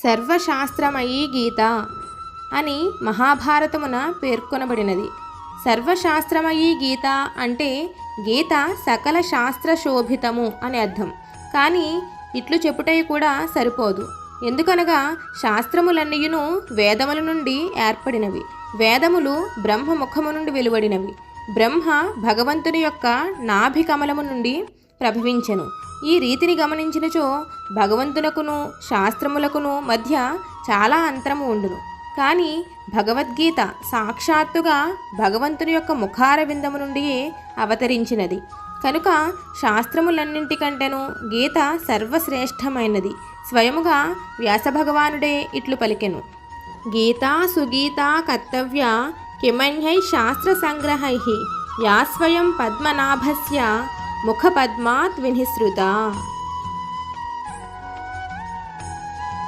సర్వశాస్త్రమయీ గీత అని మహాభారతమున పేర్కొనబడినది. సర్వశాస్త్రమయీ గీత అంటే గీత సకల శాస్త్ర శోభితము అని అర్థం. కానీ ఇట్లు చెప్పుటయి కూడా సరిపోదు. ఎందుకనగా శాస్త్రములన్నీయును వేదముల నుండి ఏర్పడినవి. వేదములు బ్రహ్మ ముఖము నుండి వెలువడినవి. బ్రహ్మ భగవంతుని యొక్క నాభి కమలము నుండి ప్రభవించెను. ఈ రీతిని గమనించినచో భగవంతునకును శాస్త్రములకును మధ్య చాలా అంతరము ఉండును. కానీ భగవద్గీత సాక్షాత్తుగా భగవంతుని యొక్క ముఖార విందము నుండి అవతరించినది కనుక శాస్త్రములన్నింటికంటేను గీత సర్వశ్రేష్టమైనది. స్వయముగా వ్యాసభగవానుడే ఇట్లు పలికెను: గీతా సుగీతా కర్తవ్య కిమన్యై శాస్త్ర సంగ్రహై యా స్వయం పద్మనాభస్య ముఖపద్మాత్ వినిసృత.